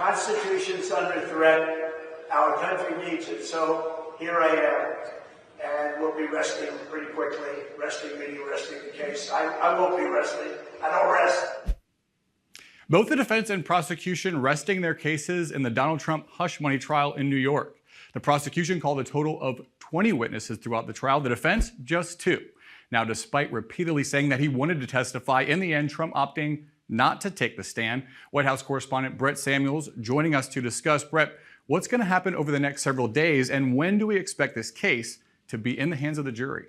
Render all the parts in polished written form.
Constitution's under threat. Our country needs it. So here I am. And we'll be resting pretty quickly. Resting meaning resting the case. I won't be resting. I don't rest. Both the defense and prosecution resting their cases in the Donald Trump hush money trial in New York. The prosecution called a total of 20 witnesses throughout the trial. The defense, just 2. Now, despite repeatedly saying that he wanted to testify, in the end, Trump opting not to take the stand. White House correspondent Brett Samuels joining us to discuss. Brett, what's going to happen over the next several days, and when do we expect this case to be in the hands of the jury?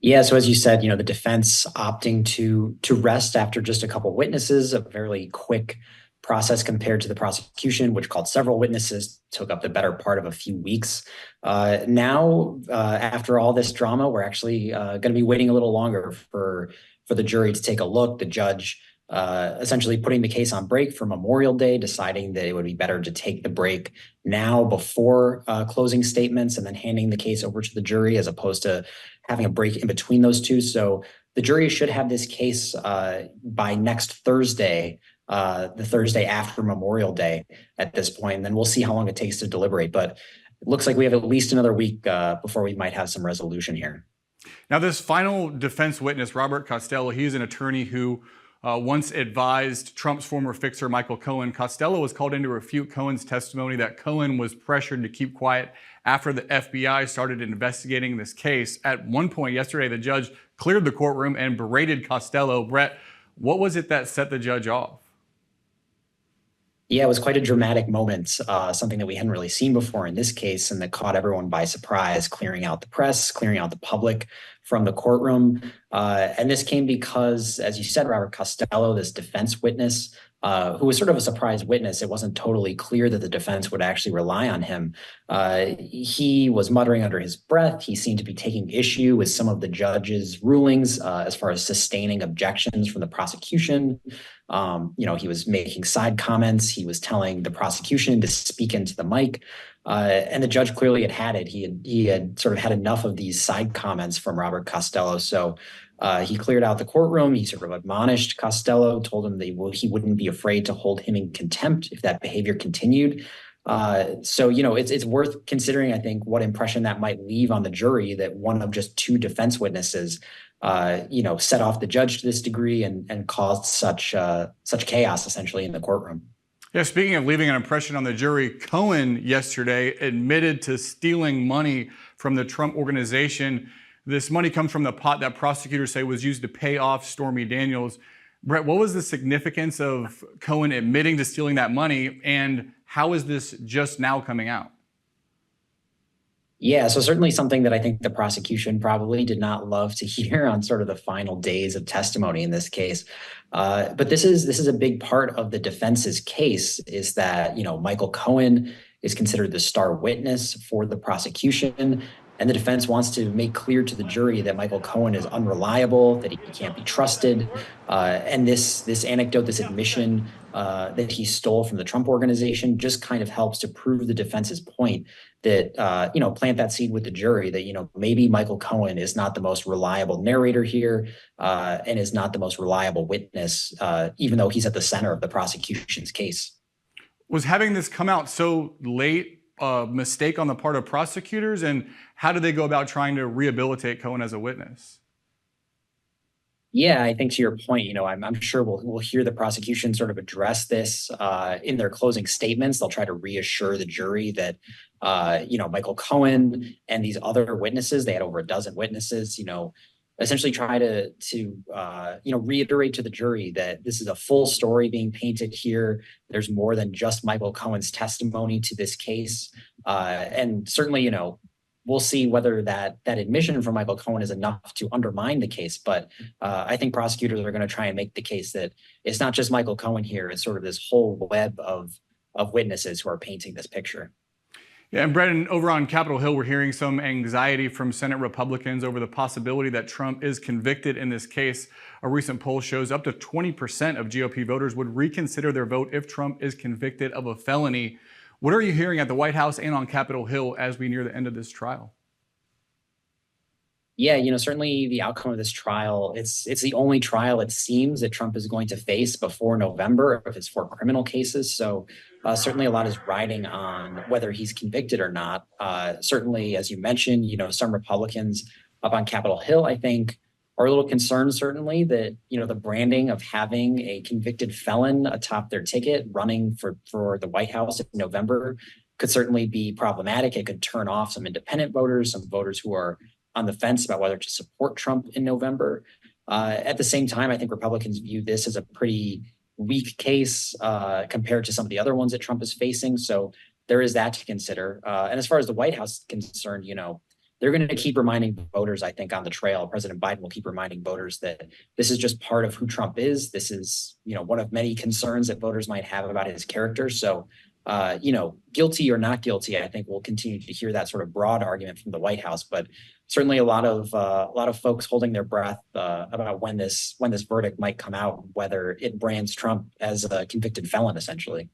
Yeah, so as you said, the defense opting to rest after just a couple witnesses, a fairly quick process compared to the prosecution, which called several witnesses, took up the better part of a few weeks. Now, after all this drama, we're actually going to be waiting a little longer for the jury to take a look. The judge essentially putting the case on break for Memorial Day, deciding that it would be better to take the break now before closing statements and then handing the case over to the jury as opposed to having a break in between those two. So the jury should have this case by next Thursday, the Thursday after Memorial Day at this point, and then we'll see how long it takes to deliberate. But it looks like we have at least another week before we might have some resolution here. Now, this final defense witness, Robert Costello, he's an attorney who once advised Trump's former fixer, Michael Cohen. Costello was called in to refute Cohen's testimony that Cohen was pressured to keep quiet after the FBI started investigating this case. At one point yesterday, the judge cleared the courtroom and berated Costello. Brett, what was it that set the judge off? Yeah, it was quite a dramatic moment, something that we hadn't really seen before in this case, and that caught everyone by surprise, clearing out the press, clearing out the public from the courtroom. And this came because, as you said, Robert Costello, this defense witness, who was sort of a surprise witness, it wasn't totally clear that the defense would actually rely on him. He was muttering under his breath. He seemed to be taking issue with some of the judge's rulings as far as sustaining objections from the prosecution. He was making side comments. He was telling the prosecution to speak into the mic. And the judge clearly had it. He had sort of had enough of these side comments from Robert Costello. So he cleared out the courtroom. He sort of admonished Costello, told him that he wouldn't be afraid to hold him in contempt if that behavior continued. So it's worth considering, I think, what impression that might leave on the jury that one of just 2 defense witnesses set off the judge to this degree and caused such chaos essentially in the courtroom. Yeah, speaking of leaving an impression on the jury, Cohen yesterday admitted to stealing money from the Trump organization. This money comes from the pot that prosecutors say was used to pay off Stormy Daniels. Brett, what was the significance of Cohen admitting to stealing that money, and how is this just now coming out? Yeah, so certainly something that I think the prosecution probably did not love to hear on sort of the final days of testimony in this case. But this is a big part of the defense's case, is that, Michael Cohen is considered the star witness for the prosecution. And the defense wants to make clear to the jury that Michael Cohen is unreliable, that he can't be trusted. And this anecdote, this admission that he stole from the Trump organization just kind of helps to prove the defense's point that, plant that seed with the jury that, maybe Michael Cohen is not the most reliable narrator here and is not the most reliable witness, even though he's at the center of the prosecution's case. Was having this come out so late a mistake on the part of prosecutors, and how do they go about trying to rehabilitate Cohen as a witness? Yeah, I think to your point, I'm sure we'll hear the prosecution sort of address this in their closing statements. They'll try to reassure the jury that, Michael Cohen and these other witnesses, they had over a dozen witnesses, essentially try to reiterate to the jury that this is a full story being painted here. There's more than just Michael Cohen's testimony to this case. And certainly, we'll see whether that admission from Michael Cohen is enough to undermine the case. But I think prosecutors are going to try and make the case that it's not just Michael Cohen here. It's sort of this whole web of witnesses who are painting this picture. Yeah, and Brendan, over on Capitol Hill, we're hearing some anxiety from Senate Republicans over the possibility that Trump is convicted in this case. A recent poll shows up to 20% of GOP voters would reconsider their vote if Trump is convicted of a felony. What are you hearing at the White House and on Capitol Hill as we near the end of this trial? Yeah, certainly the outcome of this trial, it's the only trial it seems that Trump is going to face before November of his 4 criminal cases. So certainly a lot is riding on whether he's convicted or not. Certainly, as you mentioned, some Republicans up on Capitol Hill, I think, are a little concerned, certainly, that, the branding of having a convicted felon atop their ticket running for the White House in November could certainly be problematic. It could turn off some independent voters, some voters who are on the fence about whether to support Trump in November. At the same time, I think Republicans view this as a pretty weak case compared to some of the other ones that Trump is facing. So there is that to consider. And as far as the White House is concerned, they're going to keep reminding voters, I think, on the trail. President Biden will keep reminding voters that this is just part of who Trump is. This is, one of many concerns that voters might have about his character. So guilty or not guilty, I think we'll continue to hear that sort of broad argument from the White House. But certainly a lot of folks holding their breath about when this verdict might come out, whether it brands Trump as a convicted felon, essentially.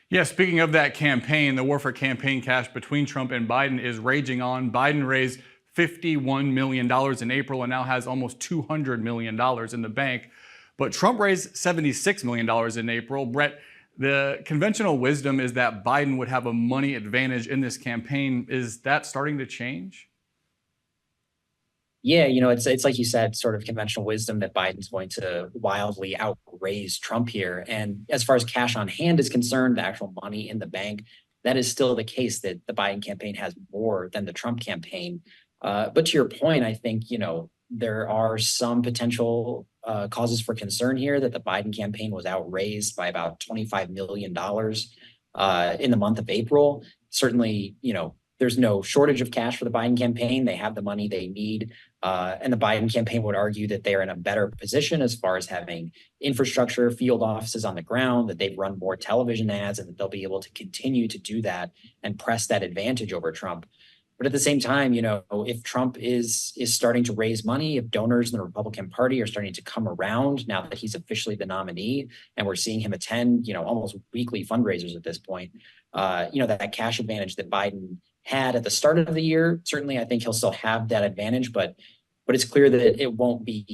Yeah, speaking of that campaign, the war for campaign cash between Trump and Biden is raging on. Biden raised $51 million in April and now has almost $200 million in the bank. But Trump raised $76 million in April. Brett, the conventional wisdom is that Biden would have a money advantage in this campaign. Is that starting to change? Yeah, it's like you said, sort of conventional wisdom that Biden's going to wildly outraise Trump here. And as far as cash on hand is concerned, the actual money in the bank, that is still the case, that the Biden campaign has more than the Trump campaign. But to your point, I think, there are some potential causes for concern here that the Biden campaign was outraised by about $25 million in the month of April. Certainly, there's no shortage of cash for the Biden campaign. They have the money they need. And the Biden campaign would argue that they are in a better position as far as having infrastructure, field offices on the ground, that they've run more television ads, and that they'll be able to continue to do that and press that advantage over Trump. But at the same time, if Trump is starting to raise money, if donors in the Republican Party are starting to come around now that he's officially the nominee, and we're seeing him attend, almost weekly fundraisers at this point, that cash advantage that Biden had at the start of the year, certainly I think he'll still have that advantage, but it's clear that it won't be,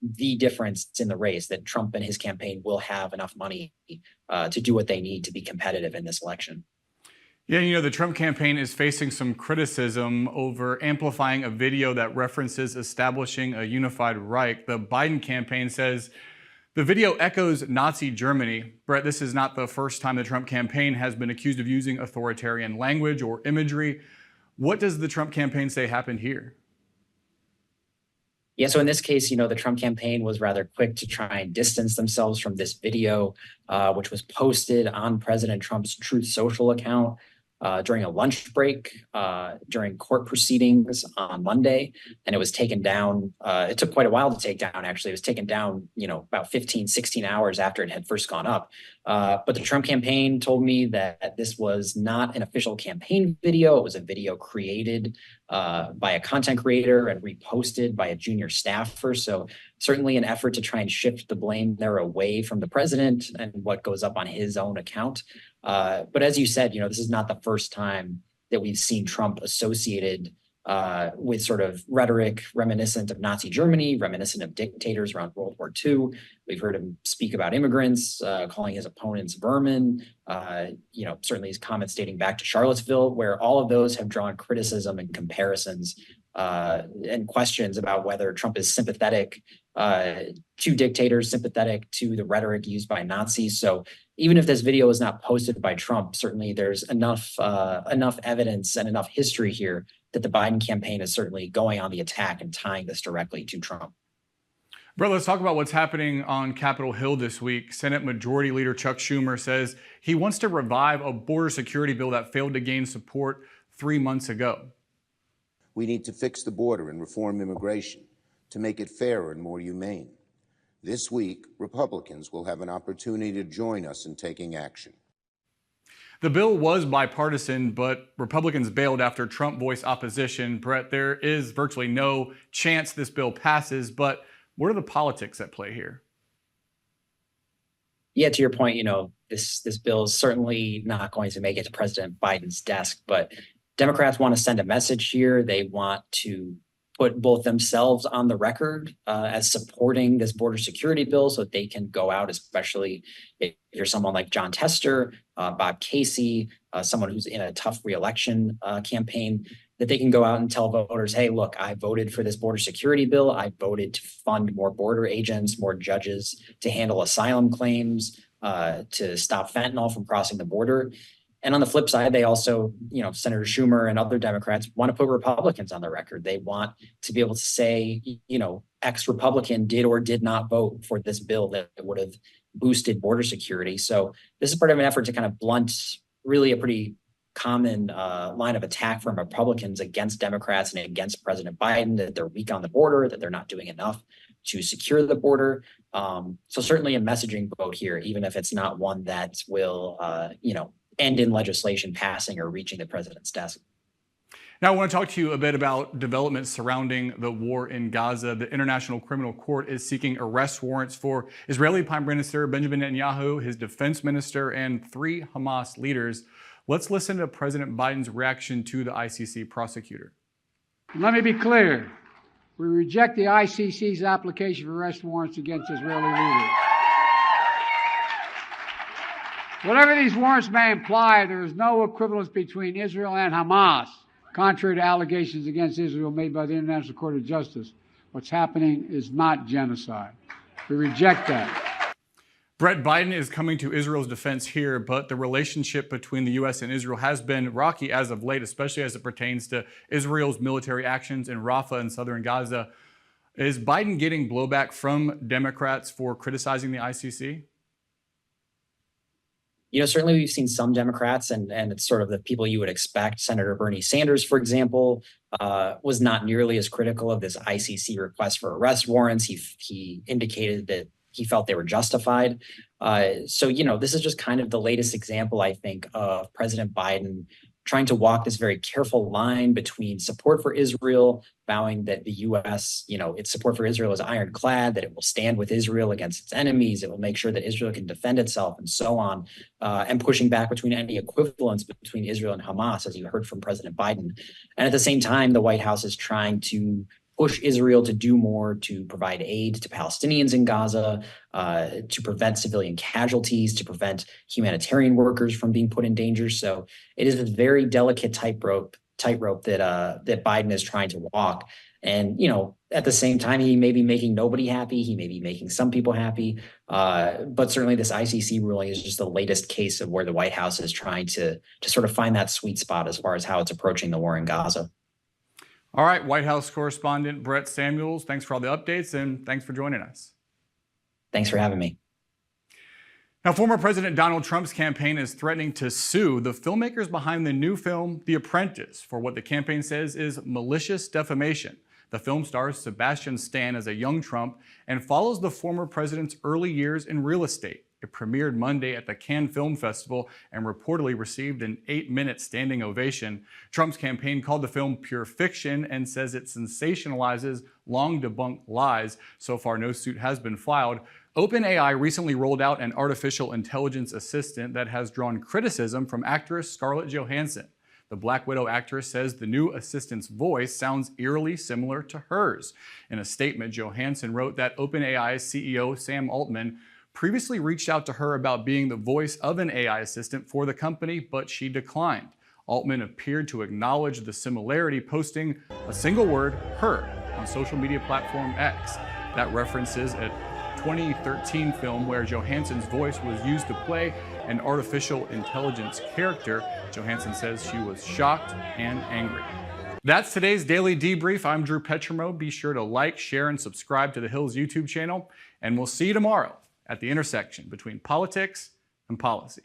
the difference in the race, that Trump and his campaign will have enough money to do what they need to be competitive in this election. Yeah, the Trump campaign is facing some criticism over amplifying a video that references establishing a unified Reich. The Biden campaign says the video echoes Nazi Germany. Brett, this is not the first time the Trump campaign has been accused of using authoritarian language or imagery. What does the Trump campaign say happened here? Yeah, so in this case, the Trump campaign was rather quick to try and distance themselves from this video, which was posted on President Trump's Truth Social account during a lunch break during court proceedings on Monday. And it was taken down. It took quite a while to take down, actually. It was taken down, about 15, 16 hours after it had first gone up. But the Trump campaign told me that this was not an official campaign video. It was a video created by a content creator and reposted by a junior staffer. So certainly an effort to try and shift the blame there away from the president and what goes up on his own account. But as you said, this is not the first time that we've seen Trump associated with sort of rhetoric reminiscent of Nazi Germany, reminiscent of dictators around World War II. We've heard him speak about immigrants, calling his opponents vermin, certainly his comments dating back to Charlottesville, where all of those have drawn criticism and comparisons and questions about whether Trump is sympathetic to dictators, sympathetic to the rhetoric used by Nazis. So even if this video is not posted by Trump, certainly there's enough evidence and enough history here that the Biden campaign is certainly going on the attack and tying this directly to Trump. Brett, let's talk about what's happening on Capitol Hill this week. Senate Majority Leader Chuck Schumer says he wants to revive a border security bill that failed to gain support 3 months ago. We need to fix the border and reform immigration to make it fairer and more humane. This week, Republicans will have an opportunity to join us in taking action. The bill was bipartisan, but Republicans bailed after Trump voiced opposition. Brett, there is virtually no chance this bill passes, but what are the politics at play here? Yeah, to your point, this bill is certainly not going to make it to President Biden's desk, but Democrats want to send a message here. They want to put both themselves on the record as supporting this border security bill so that they can go out, especially if you're someone like John Tester, Bob Casey, someone who's in a tough reelection campaign, that they can go out and tell voters, hey, look, I voted for this border security bill. I voted to fund more border agents, more judges to handle asylum claims, to stop fentanyl from crossing the border. And on the flip side, they also, Senator Schumer and other Democrats want to put Republicans on the record. They want to be able to say, X Republican did or did not vote for this bill that would have boosted border security. So this is part of an effort to kind of blunt really a pretty common line of attack from Republicans against Democrats and against President Biden, that they're weak on the border, that they're not doing enough to secure the border. So certainly a messaging vote here, even if it's not one that will, end in legislation passing or reaching the president's desk. Now, I want to talk to you a bit about developments surrounding the war in Gaza. The International Criminal Court is seeking arrest warrants for Israeli Prime Minister Benjamin Netanyahu, his defense minister, and 3 Hamas leaders. Let's listen to President Biden's reaction to the ICC prosecutor. Let me be clear. We reject the ICC's application for arrest warrants against Israeli leaders. Whatever these warrants may imply, there is no equivalence between Israel and Hamas, contrary to allegations against Israel made by the International Court of Justice. What's happening is not genocide. We reject that. Brett, Biden is coming to Israel's defense here, but the relationship between the U.S. and Israel has been rocky as of late, especially as it pertains to Israel's military actions in Rafah and southern Gaza. Is Biden getting blowback from Democrats for criticizing the ICC? Certainly we've seen some Democrats, and it's sort of the people you would expect. Senator Bernie Sanders, for example, was not nearly as critical of this ICC request for arrest warrants. He indicated that he felt they were justified. So this is just kind of the latest example, I think, of President Biden trying to walk this very careful line between support for Israel, vowing that the U.S., its support for Israel is ironclad, that it will stand with Israel against its enemies, it will make sure that Israel can defend itself, and so on, and pushing back between any equivalence between Israel and Hamas, as you heard from President Biden. And at the same time, the White House is trying to push Israel to do more to provide aid to Palestinians in Gaza, to prevent civilian casualties, to prevent humanitarian workers from being put in danger. So it is a very delicate tightrope that Biden is trying to walk. And, at the same time, he may be making nobody happy. He may be making some people happy. But certainly this ICC ruling is just the latest case of where the White House is trying to sort of find that sweet spot as far as how it's approaching the war in Gaza. All right, White House correspondent Brett Samuels, thanks for all the updates and thanks for joining us. Thanks for having me. Now, former President Donald Trump's campaign is threatening to sue the filmmakers behind the new film, The Apprentice, for what the campaign says is malicious defamation. The film stars Sebastian Stan as a young Trump and follows the former president's early years in real estate. It premiered Monday at the Cannes Film Festival and reportedly received an 8-minute standing ovation. Trump's campaign called the film pure fiction and says it sensationalizes long-debunked lies. So far, no suit has been filed. OpenAI recently rolled out an artificial intelligence assistant that has drawn criticism from actress Scarlett Johansson. The Black Widow actress says the new assistant's voice sounds eerily similar to hers. In a statement, Johansson wrote that OpenAI's CEO Sam Altman previously reached out to her about being the voice of an AI assistant for the company, but she declined. Altman appeared to acknowledge the similarity, posting a single word, her, on social media platform X. That references a 2013 film where Johansson's voice was used to play an artificial intelligence character. Johansson says she was shocked and angry. That's today's Daily Debrief. I'm Drew Petrimoulx. Be sure to like, share, and subscribe to The Hill's YouTube channel, and we'll see you tomorrow at the intersection between politics and policy.